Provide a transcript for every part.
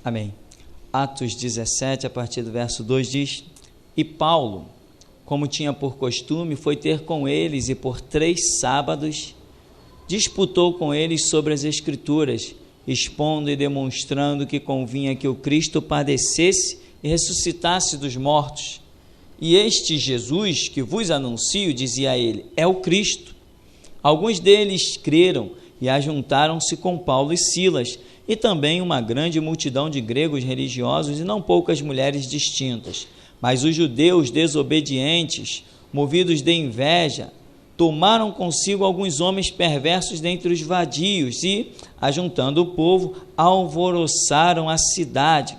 Amém. Atos 17, a partir do verso 2 diz: E Paulo, como tinha por costume, foi ter com eles e por 3 sábados disputou com eles sobre as Escrituras, expondo e demonstrando que convinha que o Cristo padecesse e ressuscitasse dos mortos. E este Jesus que vos anuncio, dizia ele, é o Cristo. Alguns deles creram e ajuntaram-se com Paulo e Silas, e também uma grande multidão de gregos religiosos e não poucas mulheres distintas. Mas os judeus desobedientes, movidos de inveja, tomaram consigo alguns homens perversos dentre os vadios e, ajuntando o povo, alvoroçaram a cidade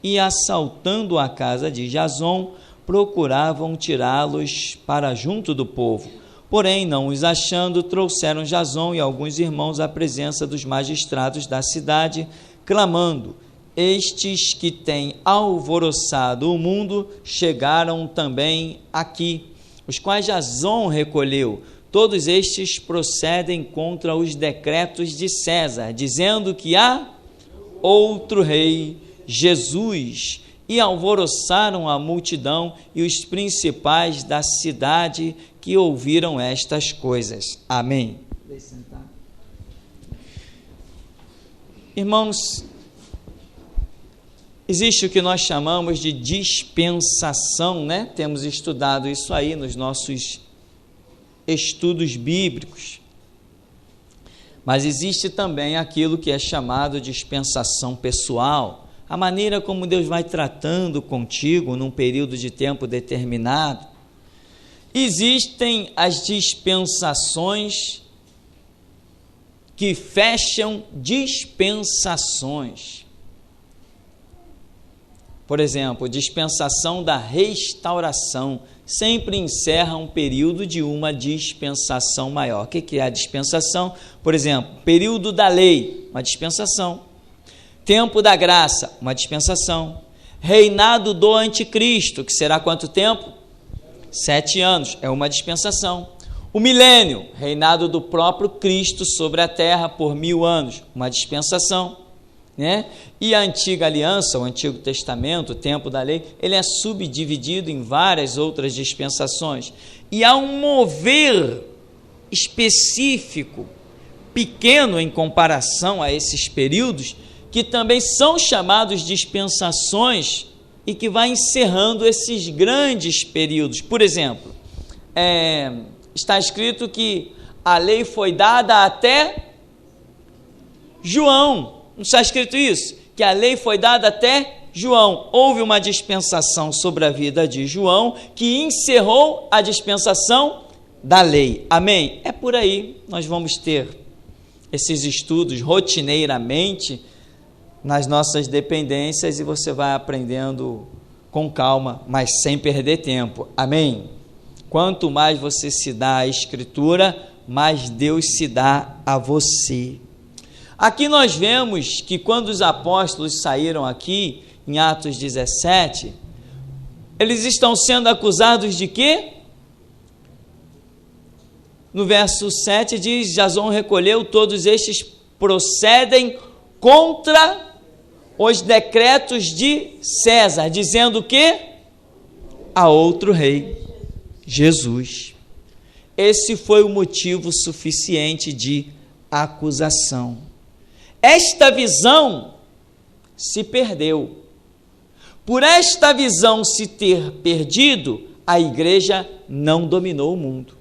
e, assaltando a casa de Jason, procuravam tirá-los para junto do povo. Porém, não os achando, trouxeram Jason e alguns irmãos à presença dos magistrados da cidade, clamando: Estes que têm alvoroçado o mundo chegaram também aqui, os quais Jason recolheu. Todos estes procedem contra os decretos de César, dizendo que há outro rei, Jesus, e alvoroçaram a multidão e os principais da cidade que ouviram estas coisas. Amém. Irmãos, existe o que nós chamamos de dispensação, né? Temos estudado isso aí nos nossos estudos bíblicos. Mas existe também aquilo que é chamado de dispensação pessoal, a maneira como Deus vai tratando contigo num período de tempo determinado. Existem as dispensações que fecham dispensações. Por exemplo, dispensação da restauração sempre encerra um período de uma dispensação maior. O que é a dispensação? Por exemplo, período da lei, uma dispensação. Tempo da graça, uma dispensação. Reinado do anticristo, que será quanto tempo? 7 anos, é uma dispensação. O milênio, reinado do próprio Cristo sobre a terra por 1000 anos, uma dispensação. Né? E a antiga aliança, o Antigo Testamento, o tempo da lei, ele é subdividido em várias outras dispensações. E há um mover específico, pequeno em comparação a esses períodos, que também são chamados dispensações e que vai encerrando esses grandes períodos. Por exemplo, está escrito que a lei foi dada até João. Não está escrito isso? Que a lei foi dada até João. Houve uma dispensação sobre a vida de João que encerrou a dispensação da lei. Amém? É por aí. Nós vamos ter esses estudos rotineiramente nas nossas dependências e você vai aprendendo com calma, mas sem perder tempo. Amém? Quanto mais você se dá à Escritura, mais Deus se dá a você. Aqui nós vemos que quando os apóstolos saíram aqui, em Atos 17, eles estão sendo acusados de quê? No verso 7 diz, Jason recolheu, todos estes procedem contra os decretos de César, dizendo que há outro rei, Jesus. Esse foi o motivo suficiente de acusação. Esta visão se perdeu. Por esta visão se ter perdido, a igreja não dominou o mundo.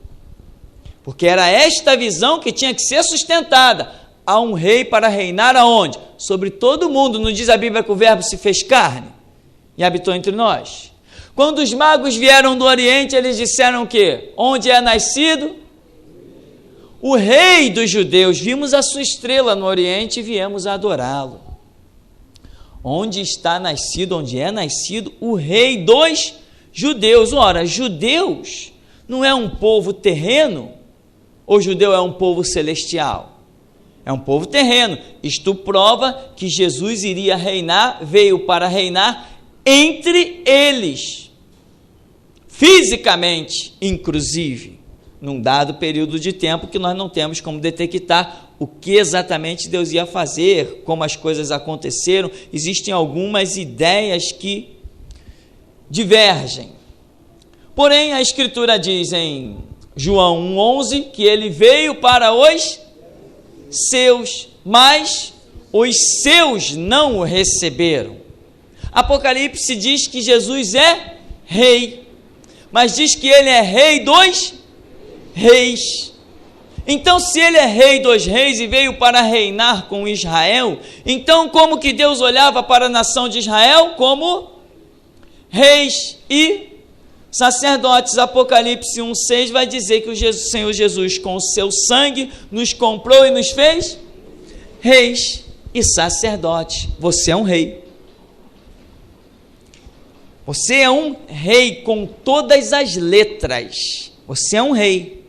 Porque era esta visão que tinha que ser sustentada. Há um rei para reinar aonde? Sobre todo mundo. Não diz a Bíblia que o verbo se fez carne e habitou entre nós? Quando os magos vieram do Oriente, eles disseram o quê? Onde é nascido o rei dos judeus? Vimos a sua estrela no Oriente e viemos adorá-lo. Onde está nascido, onde é nascido o rei dos judeus? Ora, judeus não é um povo terreno? Ou judeu é um povo celestial? É um povo terreno. Isto prova que Jesus iria reinar, veio para reinar entre eles, fisicamente, inclusive, num dado período de tempo que nós não temos como detectar o que exatamente Deus ia fazer, como as coisas aconteceram. Existem algumas ideias que divergem. Porém, a Escritura diz em João 1,11 que ele veio para os seus, mas os seus não o receberam. Apocalipse diz que Jesus é rei, mas diz que ele é rei dos reis. Então, se ele é rei dos reis e veio para reinar com Israel, então como que Deus olhava para a nação de Israel? Como reis e sacerdotes. Apocalipse 1,6 vai dizer que o Senhor Jesus, com o seu sangue, nos comprou e nos fez reis e sacerdotes. Você é um rei. Você é um rei com todas as letras. Você é um rei.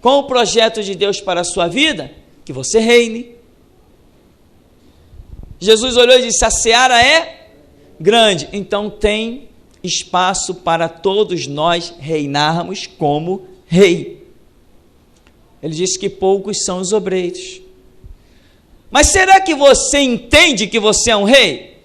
Qual o projeto de Deus para a sua vida? Que você reine. Jesus olhou e disse: a seara é grande, então tem espaço para todos nós reinarmos como rei. Ele disse que poucos são os obreiros. Mas será que você entende que você é um rei?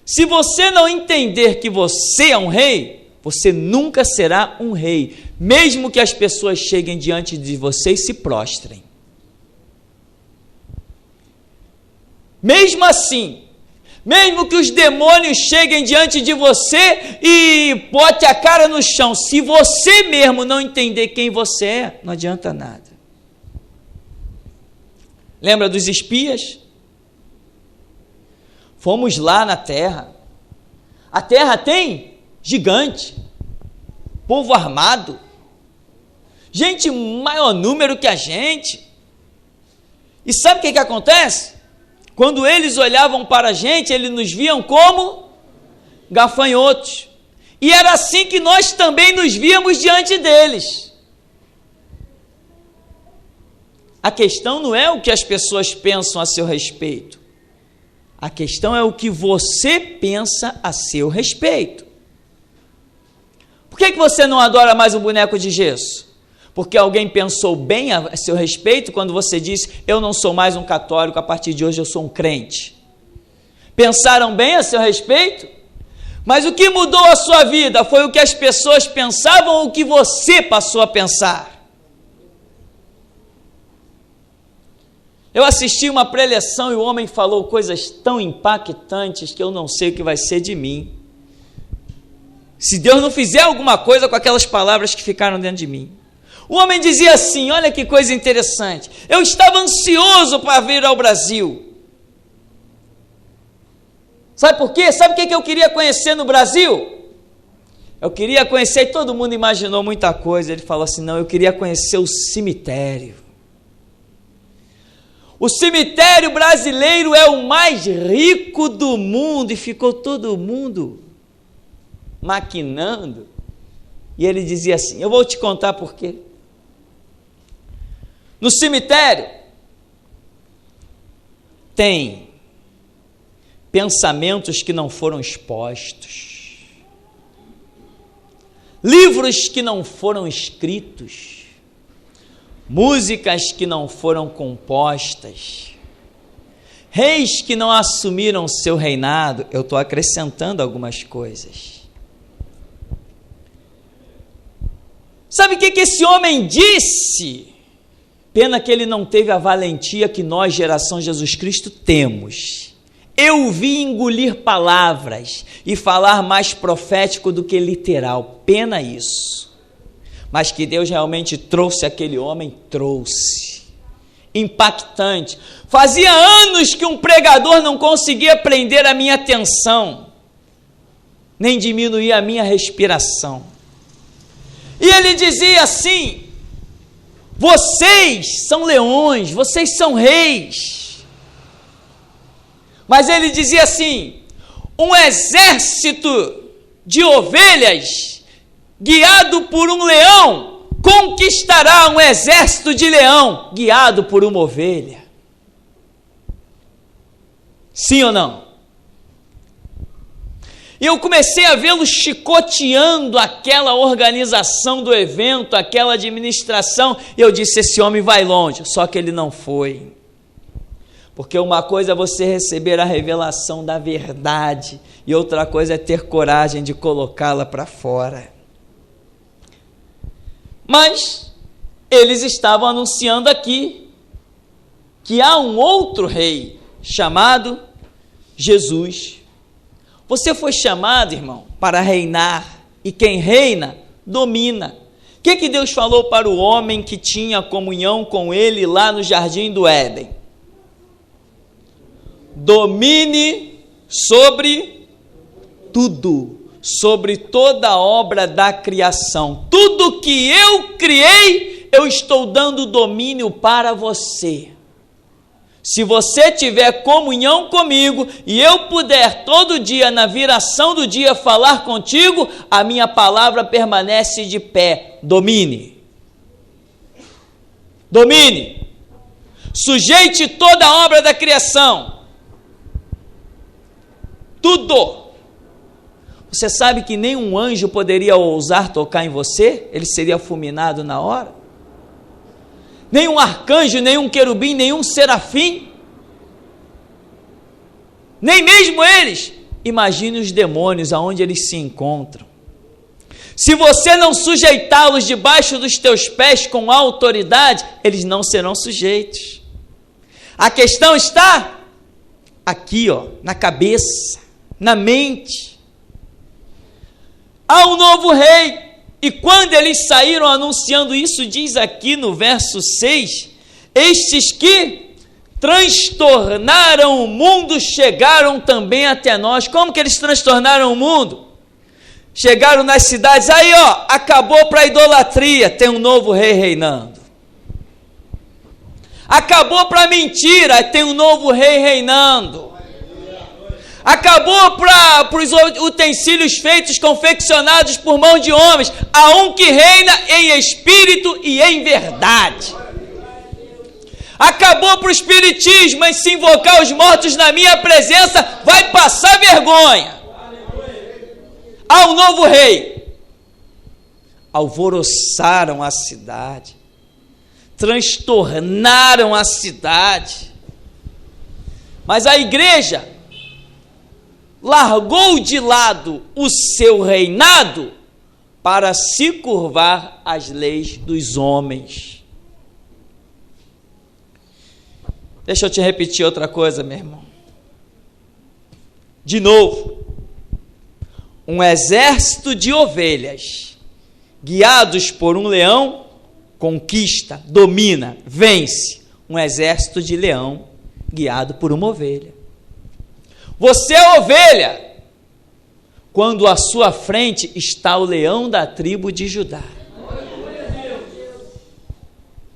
Se você não entender que você é um rei, você nunca será um rei, mesmo que as pessoas cheguem diante de você e se prostrem. Mesmo assim, mesmo que os demônios cheguem diante de você e bote a cara no chão, se você mesmo não entender quem você é, não adianta nada. Lembra dos espias? Fomos lá na terra. A terra tem gigante, povo armado, gente maior número que a gente. E sabe o que acontece? Quando eles olhavam para a gente, eles nos viam como gafanhotos. E era assim que nós também nos víamos diante deles. A questão não é o que as pessoas pensam a seu respeito. A questão é o que você pensa a seu respeito. Por que você não adora mais o boneco de gesso? Porque alguém pensou bem a seu respeito quando você disse: eu não sou mais um católico, a partir de hoje eu sou um crente. Pensaram bem a seu respeito? Mas o que mudou a sua vida foi o que as pessoas pensavam ou o que você passou a pensar? Eu assisti uma preleção e o homem falou coisas tão impactantes que eu não sei o que vai ser de mim, se Deus não fizer alguma coisa com aquelas palavras que ficaram dentro de mim. O homem dizia assim, olha que coisa interessante: eu estava ansioso para vir ao Brasil. Sabe por quê? Sabe o que eu queria conhecer no Brasil? Eu queria conhecer, e todo mundo imaginou muita coisa. Ele falou assim: não, eu queria conhecer o cemitério. O cemitério brasileiro é o mais rico do mundo. E ficou todo mundo maquinando. E ele dizia assim: eu vou te contar por quê. No cemitério tem pensamentos que não foram expostos, livros que não foram escritos, músicas que não foram compostas, reis que não assumiram seu reinado. Eu estou acrescentando algumas coisas. Sabe o que esse homem disse? Pena que ele não teve a valentia que nós, geração Jesus Cristo, temos. Eu vi engolir palavras e falar mais profético do que literal. Pena isso. Mas que Deus realmente trouxe aquele homem, trouxe. Impactante. Fazia anos que um pregador não conseguia prender a minha atenção, nem diminuir a minha respiração. E ele dizia assim: vocês são leões, vocês são reis. Mas ele dizia assim: um exército de ovelhas guiado por um leão conquistará um exército de leão guiado por uma ovelha. Sim ou não? E eu comecei a vê-lo chicoteando aquela organização do evento, aquela administração, e eu disse, esse homem vai longe, só que ele não foi. Porque uma coisa é você receber a revelação da verdade, e outra coisa é ter coragem de colocá-la para fora. Mas eles estavam anunciando aqui que há um outro rei chamado Jesus. Você foi chamado, irmão, para reinar, e quem reina, domina. O que Deus falou para o homem que tinha comunhão com ele lá no jardim do Éden? Domine sobre tudo, sobre toda a obra da criação. Tudo que eu criei, eu estou dando domínio para você. Se você tiver comunhão comigo e eu puder todo dia, na viração do dia, falar contigo, a minha palavra permanece de pé. Domine. Domine. Sujeite toda a obra da criação. Tudo. Você sabe que nenhum anjo poderia ousar tocar em você? Ele seria fulminado na hora. Nenhum arcanjo, nenhum querubim, nenhum serafim, nem mesmo eles. Imagine os demônios, aonde eles se encontram. Se você não sujeitá-los debaixo dos teus pés com autoridade, eles não serão sujeitos. A questão está aqui, na cabeça, na mente. Há um novo rei. E quando eles saíram anunciando isso, diz aqui no verso 6, estes que transtornaram o mundo chegaram também até nós. Como que eles transtornaram o mundo? Chegaram nas cidades, aí acabou para a idolatria, tem um novo rei reinando. Acabou para a mentira, tem um novo rei reinando. Acabou para os utensílios feitos, confeccionados por mão de homens. Há um que reina em espírito e em verdade. Acabou para o espiritismo, em se invocar os mortos na minha presença, vai passar vergonha. Há um novo rei. Alvoroçaram a cidade, transtornaram a cidade. Mas a igreja largou de lado o seu reinado para se curvar às leis dos homens. Deixa eu te repetir outra coisa, meu irmão. De novo, um exército de ovelhas, guiados por um leão, conquista, domina, vence. Um exército de leão, guiado por uma ovelha. Você é ovelha, quando à sua frente está o leão da tribo de Judá.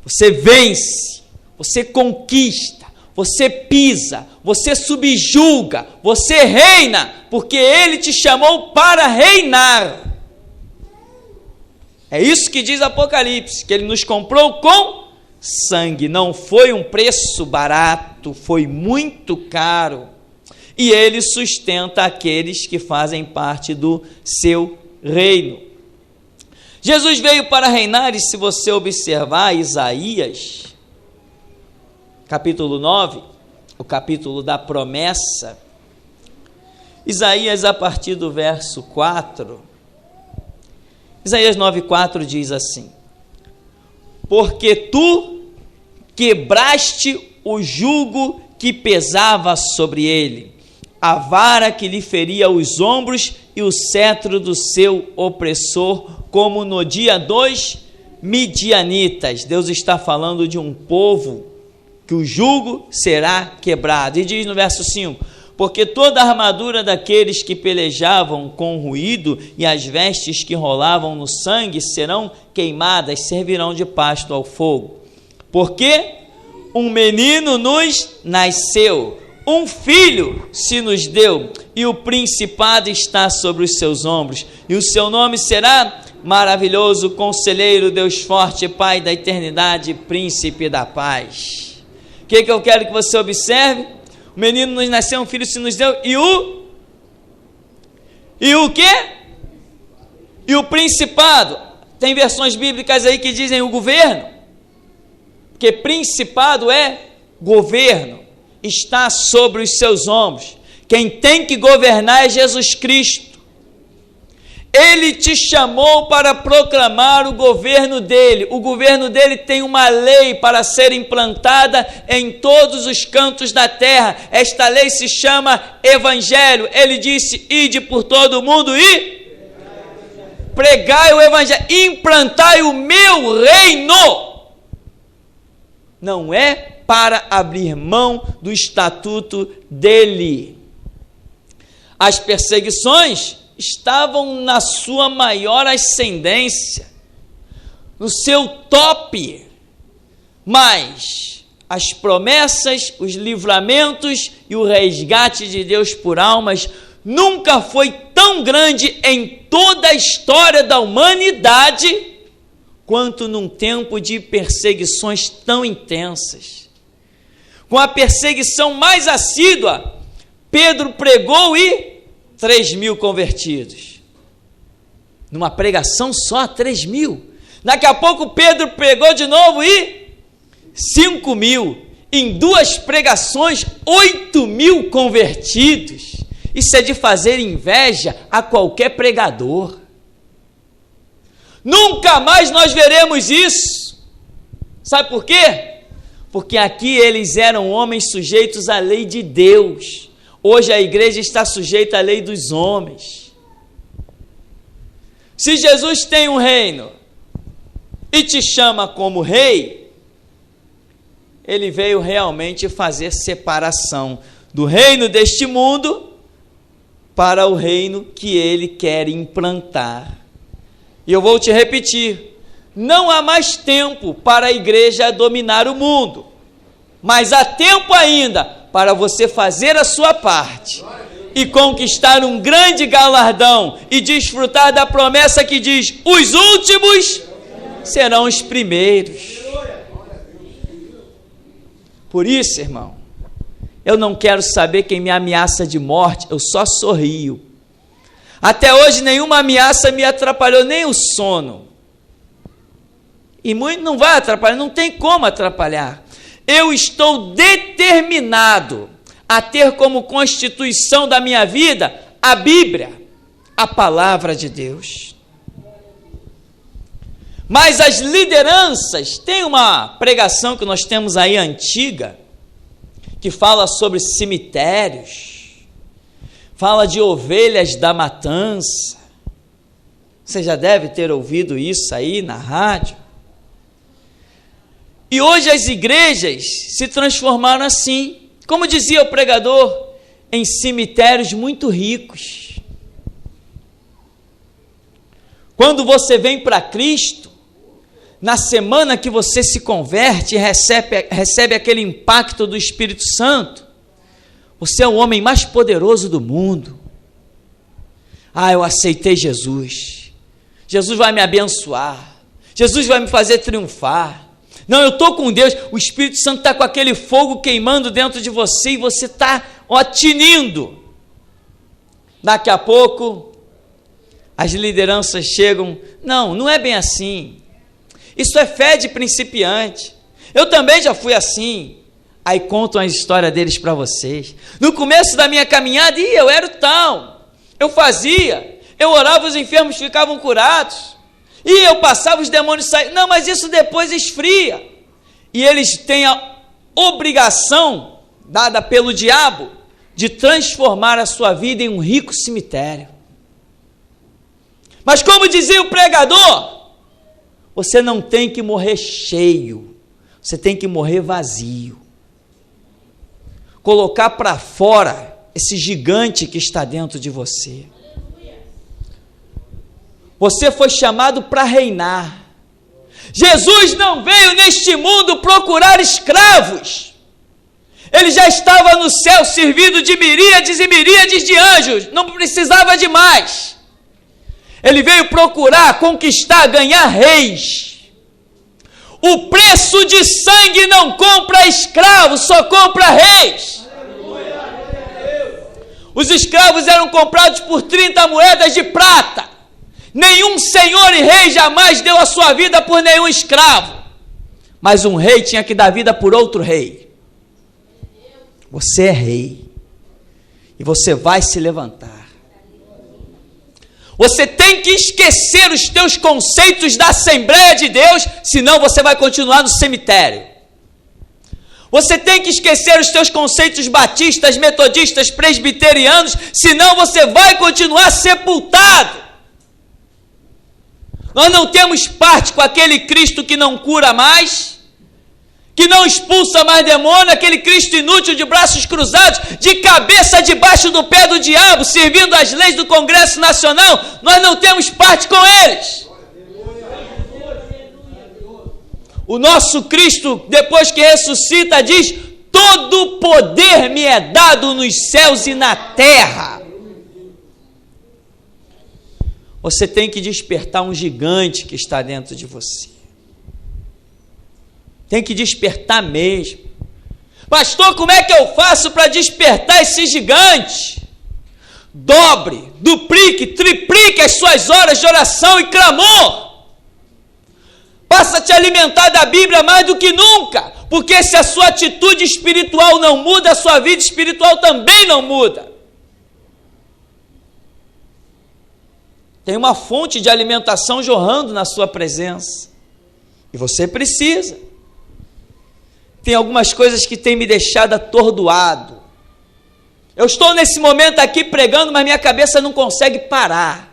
Você vence, você conquista, você pisa, você subjuga, você reina, porque ele te chamou para reinar. É isso que diz Apocalipse, que ele nos comprou com sangue. Não foi um preço barato, foi muito caro. E ele sustenta aqueles que fazem parte do seu reino. Jesus veio para reinar, e se você observar Isaías, capítulo 9, o capítulo da promessa, Isaías, a partir do verso 4, Isaías 9,4 diz assim: porque tu quebraste o jugo que pesava sobre ele, a vara que lhe feria os ombros e o cetro do seu opressor, como no dia dos midianitas. Deus está falando de um povo que o jugo será quebrado. E diz no verso 5: porque toda a armadura daqueles que pelejavam com ruído e as vestes que rolavam no sangue serão queimadas, servirão de pasto ao fogo. Porque um menino nos nasceu, um filho se nos deu, e o principado está sobre os seus ombros, e o seu nome será Maravilhoso, Conselheiro, Deus Forte, Pai da Eternidade, Príncipe da Paz. O que eu quero que você observe? O menino nos nasceu, um filho se nos deu, e E o quê? E o principado. Tem versões bíblicas aí que dizem o governo. Porque principado é governo. Está sobre os seus ombros. Quem tem que governar é Jesus Cristo. Ele te chamou para proclamar o governo dele. O governo dele tem uma lei para ser implantada em todos os cantos da terra. Esta lei se chama Evangelho. Ele disse: ide por todo o mundo e pregai o Evangelho, implantai o meu reino. Não é para abrir mão do estatuto dele. As perseguições estavam na sua maior ascendência, no seu top, mas as promessas, os livramentos e o resgate de Deus por almas nunca foi tão grande em toda a história da humanidade quanto num tempo de perseguições tão intensas. Com a perseguição mais assídua, Pedro pregou e 3.000 convertidos. Numa pregação só, 3.000. Daqui a pouco Pedro pregou de novo e 5.000. Em 2 pregações, 8.000 convertidos. Isso é de fazer inveja a qualquer pregador. Nunca mais nós veremos isso. Sabe por quê? Porque aqui eles eram homens sujeitos à lei de Deus. Hoje a igreja está sujeita à lei dos homens. Se Jesus tem um reino e te chama como rei, ele veio realmente fazer separação do reino deste mundo para o reino que ele quer implantar. E eu vou te repetir, não há mais tempo para a igreja dominar o mundo, mas há tempo ainda para você fazer a sua parte e conquistar um grande galardão e desfrutar da promessa que diz: os últimos serão os primeiros. Por isso, irmão, eu não quero saber quem me ameaça de morte, eu só sorrio. Até hoje nenhuma ameaça me atrapalhou, nem o sono. E muito não vai atrapalhar, não tem como atrapalhar. Eu estou determinado a ter como constituição da minha vida a Bíblia, a palavra de Deus. Mas as lideranças, tem uma pregação que nós temos aí antiga, que fala sobre cemitérios, fala de ovelhas da matança. Você já deve ter ouvido isso aí na rádio. E hoje as igrejas se transformaram assim, como dizia o pregador, em cemitérios muito ricos. Quando você vem para Cristo, na semana que você se converte e recebe aquele impacto do Espírito Santo, você é o homem mais poderoso do mundo. Ah, eu aceitei Jesus. Jesus vai me abençoar. Jesus vai me fazer triunfar. Não, eu estou com Deus. O Espírito Santo está com aquele fogo queimando dentro de você e você está tinindo. Daqui a pouco, as lideranças chegam. Não, não é bem assim. Isso é fé de principiante. Eu também já fui assim. Aí contam a história deles para vocês. No começo da minha caminhada, eu era o tal. Eu fazia. Eu orava, os enfermos ficavam curados. E eu passava, os demônios saíam. Não, mas isso depois esfria. E eles têm a obrigação, dada pelo diabo, de transformar a sua vida em um rico cemitério. Mas como dizia o pregador, você não tem que morrer cheio, você tem que morrer vazio. Colocar para fora esse gigante que está dentro de você. Você foi chamado para reinar. Jesus não veio neste mundo procurar escravos. Ele já estava no céu servido de miríades e miríades de anjos. Não precisava de mais. Ele veio procurar, conquistar, ganhar reis. O preço de sangue não compra escravos, só compra reis. Os escravos eram comprados por 30 moedas de prata. Nenhum senhor e rei jamais deu a sua vida por nenhum escravo. Mas um rei tinha que dar vida por outro rei. Você é rei. E você vai se levantar. Você tem que esquecer os teus conceitos da Assembleia de Deus, senão você vai continuar no cemitério. Você tem que esquecer os teus conceitos batistas, metodistas, presbiterianos, senão você vai continuar sepultado. Nós não temos parte com aquele Cristo que não cura mais, que não expulsa mais demônio, aquele Cristo inútil de braços cruzados, de cabeça debaixo do pé do diabo, servindo as leis do Congresso Nacional. Nós não temos parte com eles. O nosso Cristo, depois que ressuscita, diz: todo poder me é dado nos céus e na terra. Você tem que despertar um gigante que está dentro de você. Tem que despertar mesmo. Pastor, como é que eu faço para despertar esse gigante? Dobre, duplique, triplique as suas horas de oração e clamor. Passa a te alimentar da Bíblia mais do que nunca, porque se a sua atitude espiritual não muda, a sua vida espiritual também não muda. Tem uma fonte de alimentação jorrando na sua presença, e você precisa. Tem algumas coisas que têm me deixado atordoado. Eu estou nesse momento aqui pregando, mas minha cabeça não consegue parar.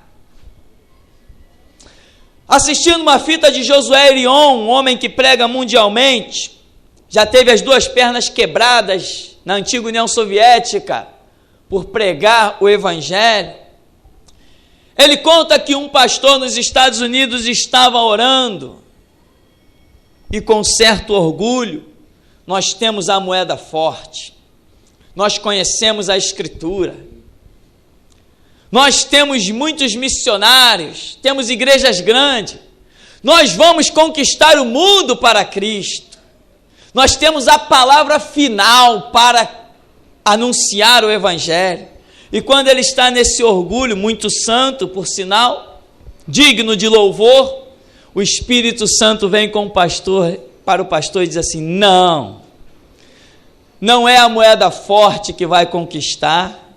Assistindo uma fita de Josué Erion, um homem que prega mundialmente, já teve as 2 pernas quebradas na antiga União Soviética por pregar o Evangelho. Ele conta que um pastor nos Estados Unidos estava orando e, com certo orgulho, nós temos a moeda forte, nós conhecemos a Escritura, nós temos muitos missionários, temos igrejas grandes, nós vamos conquistar o mundo para Cristo, nós temos a palavra final para anunciar o Evangelho. E quando ele está nesse orgulho, muito santo, por sinal, digno de louvor, o Espírito Santo vem com o pastor, para o pastor e diz assim: não é a moeda forte que vai conquistar,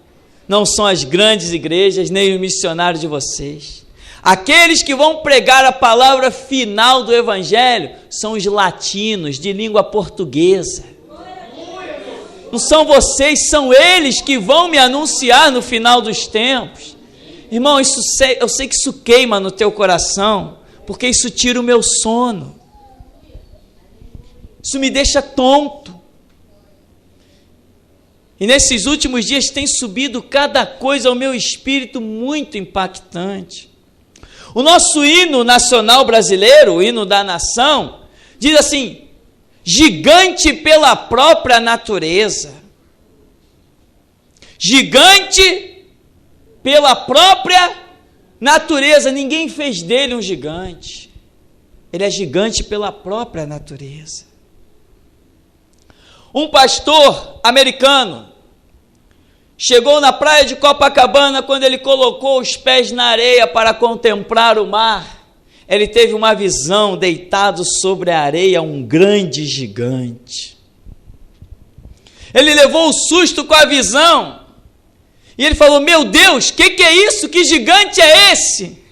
não são as grandes igrejas, nem os missionários de vocês. Aqueles que vão pregar a palavra final do Evangelho são os latinos, de língua portuguesa. Não são vocês, são eles que vão me anunciar no final dos tempos. Irmão, eu sei que isso queima no teu coração, porque isso tira o meu sono. Isso me deixa tonto. E nesses últimos dias tem subido cada coisa ao meu espírito muito impactante. O nosso hino nacional brasileiro, o hino da nação, diz assim: gigante pela própria natureza. Gigante pela própria natureza. Ninguém fez dele um gigante. Ele é gigante pela própria natureza. Um pastor americano chegou na praia de Copacabana. Quando ele colocou os pés na areia para contemplar o mar, ele teve uma visão, deitado sobre a areia, um grande gigante. Ele levou um susto com a visão, e ele falou: meu Deus, que é isso? Que gigante é esse?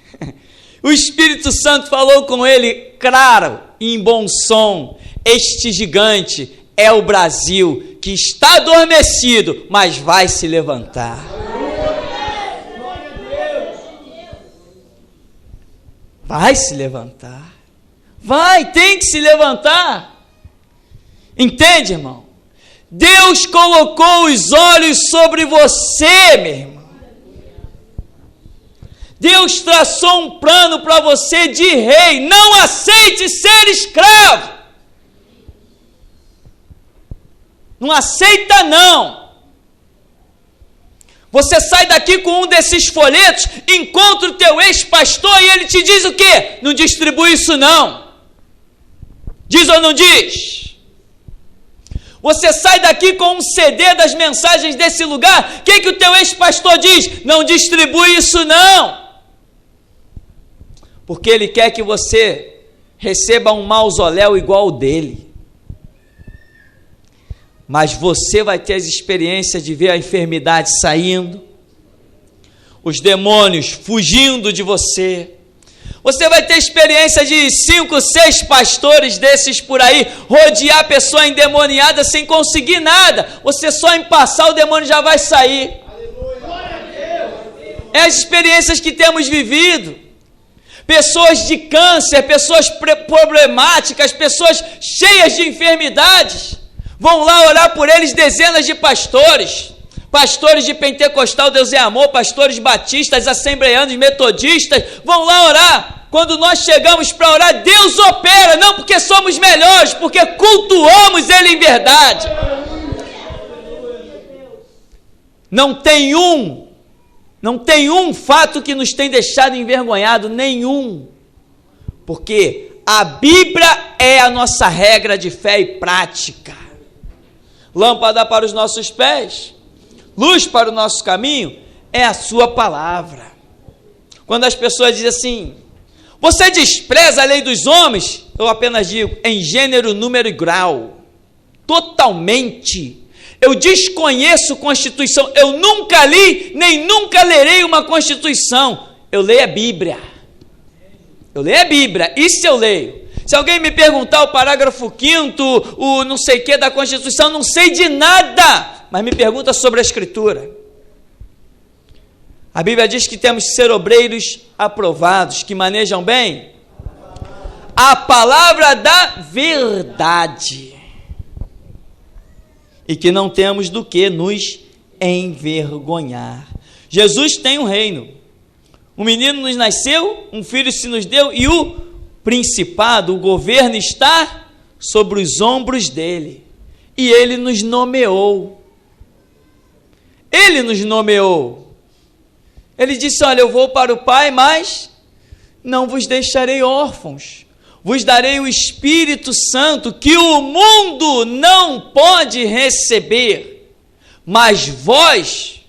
O Espírito Santo falou com ele, claro, em bom som: este gigante é o Brasil, que está adormecido, mas vai se levantar. Vai se levantar. Tem que se levantar. Entende, irmão? Deus colocou os olhos sobre você, meu irmão. Deus traçou um plano para você de rei. Não aceite ser escravo. Não aceita, não. Você sai daqui com um desses folhetos, encontra o teu ex-pastor e ele te diz o quê? Não distribui isso, não. Diz ou não diz? Você sai daqui com um CD das mensagens desse lugar, o que o teu ex-pastor diz? Não distribui isso não, porque ele quer que você receba um mausoléu igual o dele. Mas você vai ter as experiências de ver a enfermidade saindo, os demônios fugindo de você. Você vai ter experiência de 5, 6 pastores desses por aí, rodear a pessoa endemoniada sem conseguir nada. Você só em passar, o demônio já vai sair. É as experiências que temos vivido. Pessoas de câncer, pessoas problemáticas, pessoas cheias de enfermidades. Vão lá orar por eles dezenas de pastores. Pastores de Pentecostal, Deus é Amor, pastores batistas, assembleanos, metodistas, vão lá orar. Quando nós chegamos para orar, Deus opera, não porque somos melhores, porque cultuamos Ele em verdade. Não tem um fato que nos tem deixado envergonhado, nenhum. Porque a Bíblia é a nossa regra de fé e prática. Lâmpada para os nossos pés, luz para o nosso caminho, é a sua palavra. Quando as pessoas dizem assim, você despreza a lei dos homens, eu apenas digo, em gênero, número e grau, totalmente. Eu desconheço Constituição, eu nunca li, nem nunca lerei uma Constituição, eu leio a Bíblia. Eu leio a Bíblia, isso eu leio. Se alguém me perguntar o parágrafo 5º, o não sei o que da Constituição, não sei de nada, mas me pergunta sobre a Escritura. A Bíblia diz que temos que ser obreiros aprovados, que manejam bem a palavra da verdade, e que não temos do que nos envergonhar. Jesus tem um reino, um menino nos nasceu, um filho se nos deu, e o principado, o governo está sobre os ombros dele, e ele nos nomeou. Ele nos nomeou. Ele disse, olha, eu vou para o Pai, mas não vos deixarei órfãos, vos darei o Espírito Santo, que o mundo não pode receber, mas vós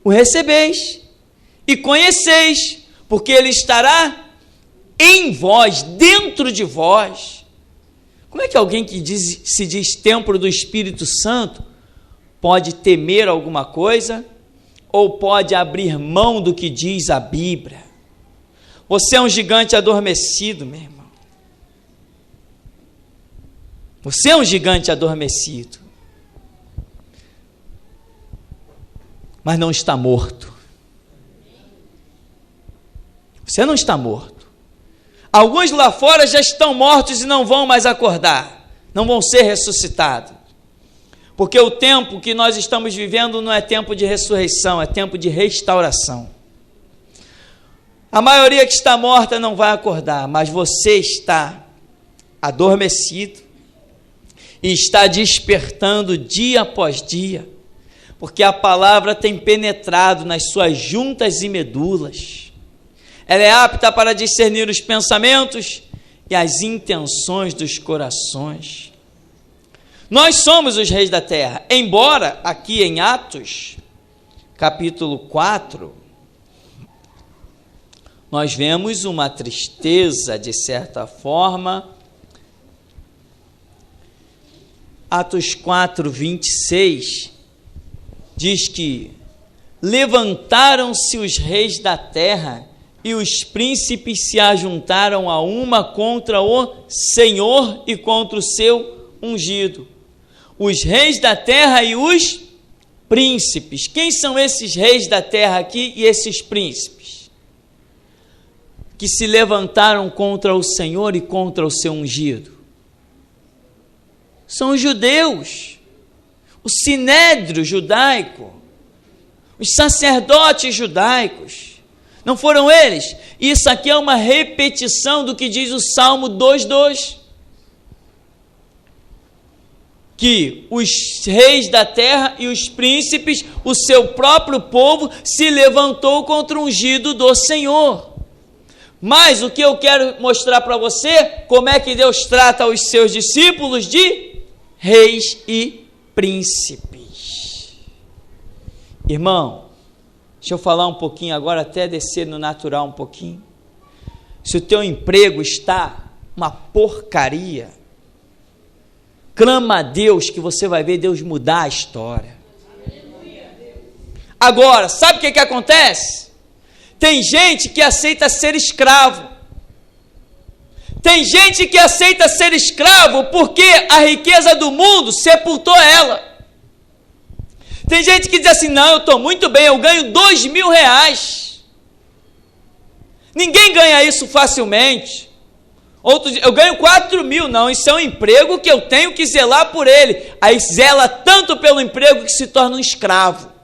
o recebeis e conheceis, porque ele estará em vós, dentro de vós. Como é que alguém que se diz templo do Espírito Santo pode temer alguma coisa ou pode abrir mão do que diz a Bíblia? Você é um gigante adormecido, meu irmão. Você é um gigante adormecido, mas não está morto. Você não está morto. Alguns lá fora já estão mortos e não vão mais acordar, não vão ser ressuscitados, porque o tempo que nós estamos vivendo não é tempo de ressurreição, é tempo de restauração. A maioria que está morta não vai acordar, mas você está adormecido e está despertando dia após dia, porque a palavra tem penetrado nas suas juntas e medulas. Ela é apta para discernir os pensamentos e as intenções dos corações. Nós somos os reis da terra, embora aqui em Atos, capítulo 4, nós vemos uma tristeza, de certa forma. Atos 4, 26, diz que levantaram-se os reis da terra e os príncipes se ajuntaram a uma contra o Senhor e contra o seu ungido. Os reis da terra e os príncipes. Quem são esses reis da terra aqui e esses príncipes? Que se levantaram contra o Senhor e contra o seu ungido. São os judeus, o sinédrio judaico, os sacerdotes judaicos. Não foram eles? Isso aqui é uma repetição do que diz o Salmo 2:2. Que os reis da terra e os príncipes, o seu próprio povo, se levantou contra o ungido do Senhor. Mas o que eu quero mostrar para você, como é que Deus trata os seus discípulos? De reis e príncipes. Irmão, deixa eu falar um pouquinho agora, até descer no natural um pouquinho. Se o teu emprego está uma porcaria, clama a Deus que você vai ver Deus mudar a história. Agora, sabe o que acontece? Tem gente que aceita ser escravo. Tem gente que aceita ser escravo porque a riqueza do mundo sepultou ela. Tem gente que diz assim, não, eu estou muito bem, eu ganho R$2.000. Ninguém ganha isso facilmente. Outro dia, eu ganho 4.000, não, isso é um emprego que eu tenho que zelar por ele. Aí zela tanto pelo emprego que se torna um escravo.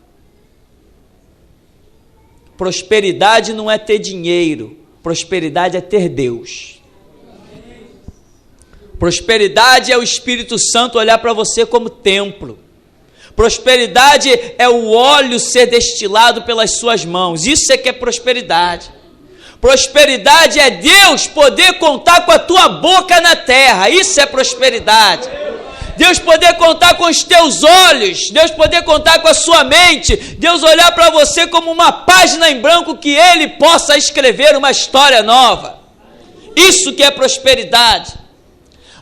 Prosperidade não é ter dinheiro, prosperidade é ter Deus. Prosperidade é o Espírito Santo olhar para você como templo. Prosperidade é o óleo ser destilado pelas suas mãos. Isso é que é prosperidade. Prosperidade é Deus poder contar com a tua boca na terra. Isso é prosperidade. Deus poder contar com os teus olhos, Deus poder contar com a sua mente, Deus olhar para você como uma página em branco que Ele possa escrever uma história nova. Isso que é prosperidade.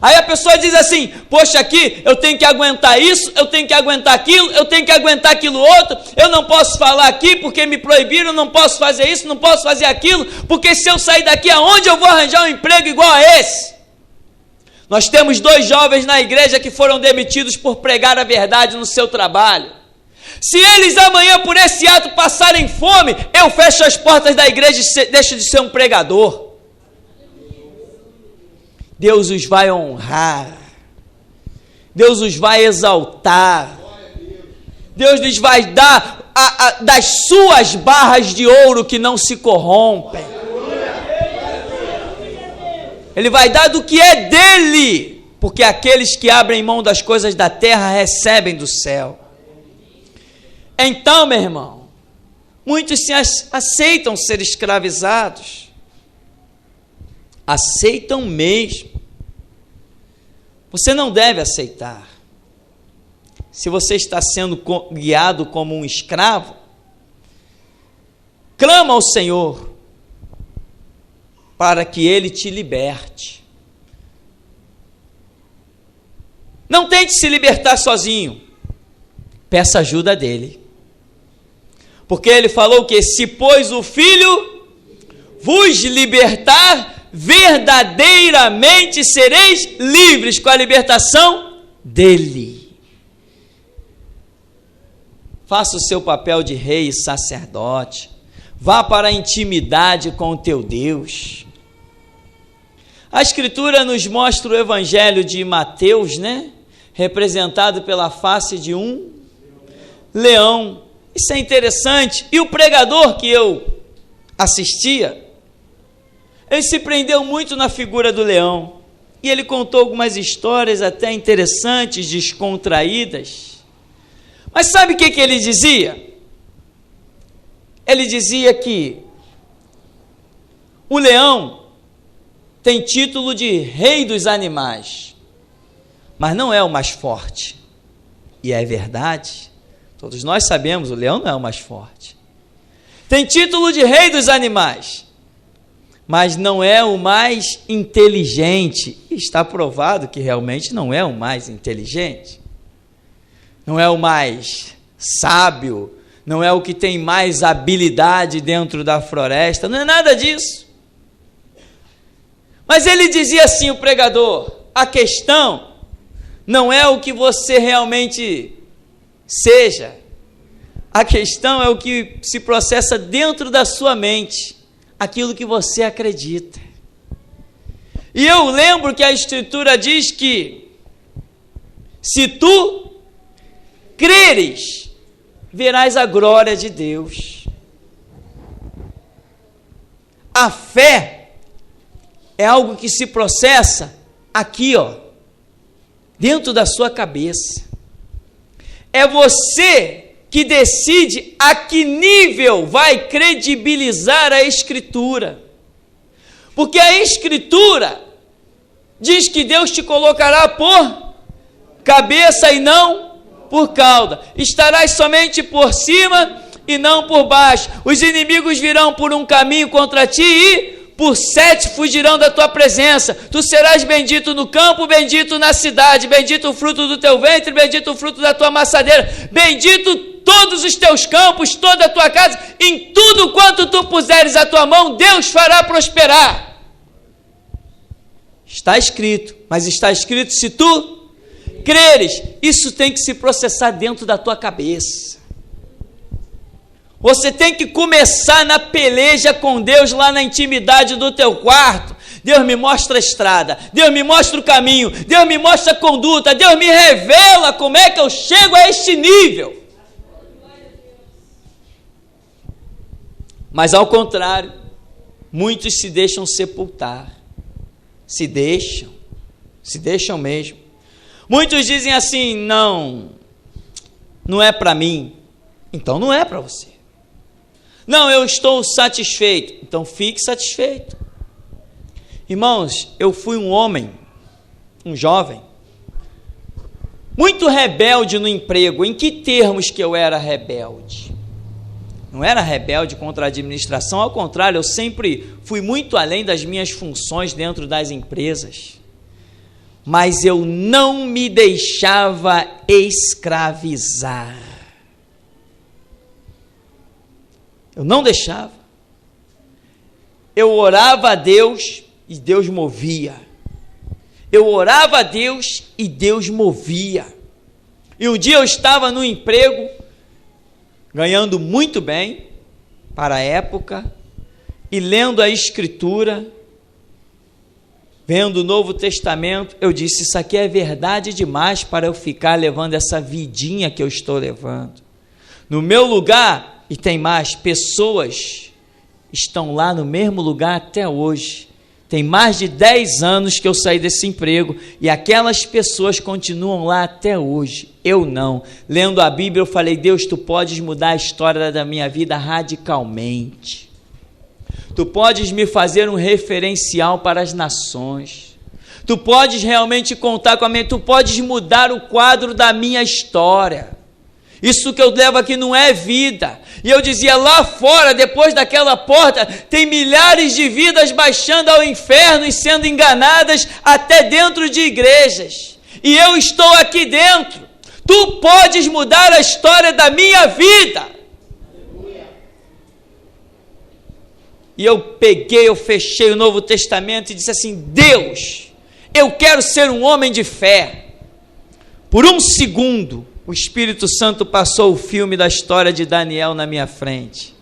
Aí a pessoa diz assim, poxa, aqui eu tenho que aguentar isso, eu tenho que aguentar aquilo, eu tenho que aguentar aquilo outro, eu não posso falar aqui porque me proibiram, não posso fazer isso, não posso fazer aquilo, porque se eu sair daqui, aonde eu vou arranjar um emprego igual a esse? Nós temos 2 jovens na igreja que foram demitidos por pregar a verdade no seu trabalho. Se eles amanhã por esse ato passarem fome, eu fecho as portas da igreja e deixo de ser um pregador. Deus os vai honrar. Deus os vai exaltar. Deus lhes vai dar das suas barras de ouro que não se corrompem. Ele vai dar do que é dele, porque aqueles que abrem mão das coisas da terra recebem do céu. Então, meu irmão, muitos aceitam ser escravizados, aceitam mesmo. Você não deve aceitar. Se você está sendo guiado como um escravo, clama ao Senhor para que Ele te liberte. Não tente se libertar sozinho. Peça ajuda dEle. Porque Ele falou que se pois o Filho vos libertar, verdadeiramente sereis livres com a libertação dEle. Faça o seu papel de rei e sacerdote. Vá para a intimidade com o teu Deus. A Escritura nos mostra o Evangelho de Mateus, representado pela face de um leão. Isso é interessante. E o pregador que eu assistia, ele se prendeu muito na figura do leão. E ele contou algumas histórias até interessantes, descontraídas. Mas sabe o que ele dizia? Ele dizia que o leão tem título de rei dos animais, mas não é o mais forte. E é verdade. Todos nós sabemos, o leão não é o mais forte. Tem título de rei dos animais, mas não é o mais inteligente. Está provado que realmente não é o mais inteligente. Não é o mais sábio, não é o que tem mais habilidade dentro da floresta, não é nada disso. Mas ele dizia assim, o pregador, a questão não é o que você realmente seja, a questão é o que se processa dentro da sua mente, aquilo que você acredita. E eu lembro que a Escritura diz que se tu creres, verás a glória de Deus. A fé é algo que se processa aqui, dentro da sua cabeça. É você que decide a que nível vai credibilizar a Escritura. Porque a Escritura diz que Deus te colocará por cabeça e não por cauda. Estarás somente por cima e não por baixo. Os inimigos virão por um caminho contra ti e por 7 fugirão da tua presença. Tu serás bendito no campo, bendito na cidade, bendito o fruto do teu ventre, bendito o fruto da tua amassadeira, bendito todos os teus campos, toda a tua casa, em tudo quanto tu puseres a tua mão, Deus fará prosperar. Está escrito, mas está escrito se tu creres. Isso tem que se processar dentro da tua cabeça. Você tem que começar na peleja com Deus lá na intimidade do teu quarto. Deus me mostra a estrada, Deus me mostra o caminho, Deus me mostra a conduta, Deus me revela como é que eu chego a este nível. Mas ao contrário, muitos se deixam sepultar, se deixam mesmo. Muitos dizem assim, não é para mim, então não é para você. Não, eu estou satisfeito, então fique satisfeito. Irmãos, eu fui um homem, um jovem, muito rebelde no emprego. Em que termos que eu era rebelde? Não era rebelde contra a administração, ao contrário, eu sempre fui muito além das minhas funções dentro das empresas. Mas eu não me deixava escravizar. Eu não deixava. Eu orava a Deus e Deus movia. Eu orava a Deus e Deus movia. E um dia eu estava no emprego, ganhando muito bem, para a época, e lendo a Escritura, vendo o Novo Testamento, eu disse, isso aqui é verdade demais para eu ficar levando essa vidinha que eu estou levando. No meu lugar, e tem mais, pessoas estão lá no mesmo lugar até hoje. Tem mais de 10 anos que eu saí desse emprego e aquelas pessoas continuam lá até hoje. Eu não. Lendo a Bíblia, eu falei, Deus, tu podes mudar a história da minha vida radicalmente. Tu podes me fazer um referencial para as nações. Tu podes realmente contar com a minha, tu podes mudar o quadro da minha história. Isso que eu levo aqui não é vida. E eu dizia, lá fora, depois daquela porta, tem milhares de vidas baixando ao inferno e sendo enganadas até dentro de igrejas. E eu estou aqui dentro. Tu podes mudar a história da minha vida. E eu fechei o Novo Testamento e disse assim, Deus, eu quero ser um homem de fé. Por um segundo, o Espírito Santo passou o filme da história de Daniel na minha frente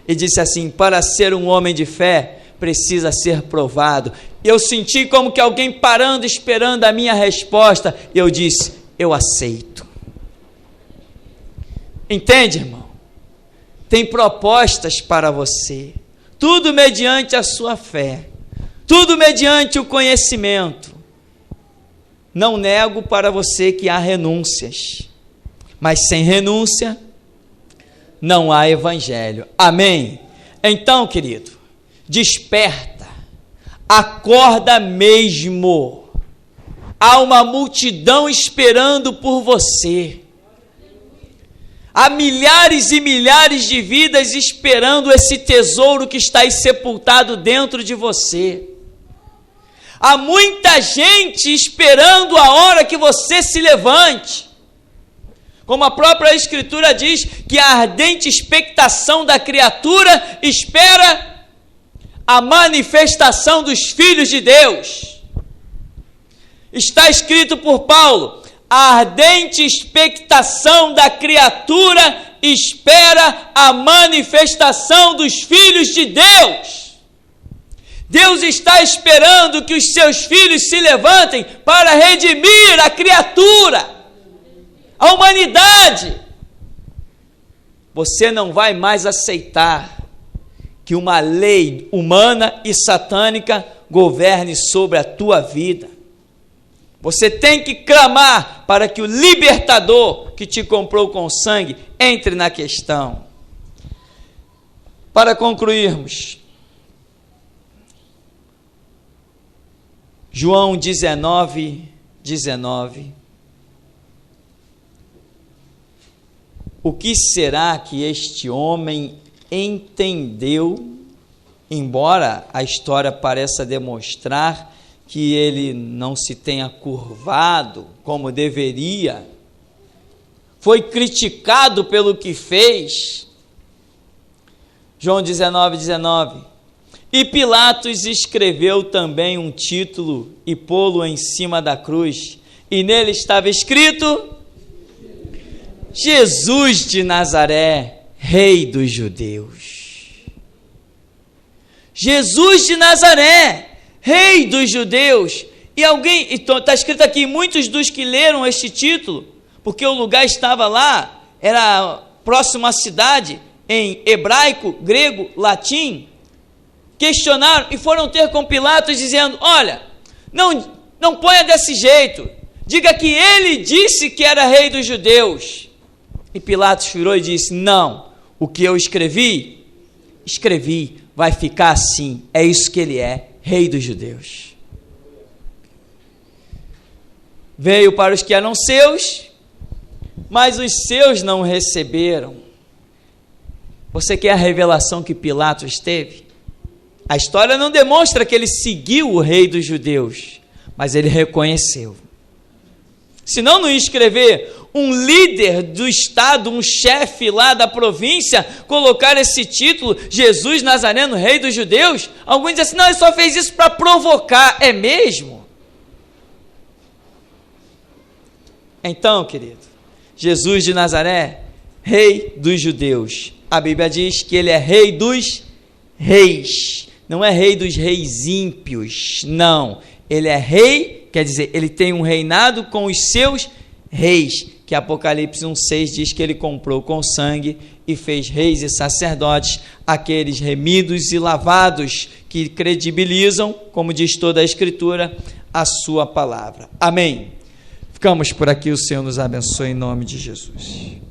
e disse assim, para ser um homem de fé, precisa ser provado. Eu senti como que alguém parando, esperando a minha resposta, e eu disse, eu aceito. Entende, irmão? Tem propostas para você, tudo mediante a sua fé, tudo mediante o conhecimento. Não nego para você que há renúncias, mas sem renúncia não há evangelho. Amém? Então, querido, desperta, acorda mesmo. Há uma multidão esperando por você. Há milhares e milhares de vidas esperando esse tesouro que está aí sepultado dentro de você. Há muita gente esperando a hora que você se levante. Como a própria Escritura diz, que a ardente expectação da criatura espera a manifestação dos filhos de Deus. Está escrito por Paulo, a ardente expectação da criatura espera a manifestação dos filhos de Deus. Deus está esperando que os seus filhos se levantem para redimir a criatura, a humanidade. Você não vai mais aceitar que uma lei humana e satânica governe sobre a tua vida. Você tem que clamar para que o libertador que te comprou com sangue entre na questão. Para concluirmos, João 19, o que será que este homem entendeu, embora a história pareça demonstrar que ele não se tenha curvado como deveria, foi criticado pelo que fez. João 19:19. E Pilatos escreveu também um título e pô-lo em cima da cruz, e nele estava escrito: Jesus de Nazaré, Rei dos Judeus. Jesus de Nazaré, Rei dos Judeus. E alguém, então está escrito aqui, muitos dos que leram este título, porque o lugar estava lá, era próximo à cidade, em hebraico, grego, latim, questionaram e foram ter com Pilatos dizendo: olha, não ponha desse jeito, diga que ele disse que era Rei dos Judeus. E Pilatos virou e disse: não, o que eu escrevi, vai ficar assim, é isso que ele é, Rei dos Judeus. Veio para os que eram seus, mas os seus não receberam. Você quer a revelação que Pilatos teve? A história não demonstra que ele seguiu o Rei dos Judeus, mas ele reconheceu. Senão não ia escrever um líder do estado, um chefe lá da província, colocar esse título, Jesus Nazareno, Rei dos Judeus. Alguns dizem assim: não, ele só fez isso para provocar. É mesmo? Então, querido, Jesus de Nazaré, Rei dos Judeus. A Bíblia diz que ele é Rei dos reis. Não é Rei dos reis ímpios, não. Ele é rei, quer dizer, ele tem um reinado com os seus reis, que Apocalipse 1,6 diz que ele comprou com sangue e fez reis e sacerdotes, aqueles remidos e lavados que credibilizam, como diz toda a Escritura, a sua palavra. Amém. Ficamos por aqui, o Senhor nos abençoe em nome de Jesus.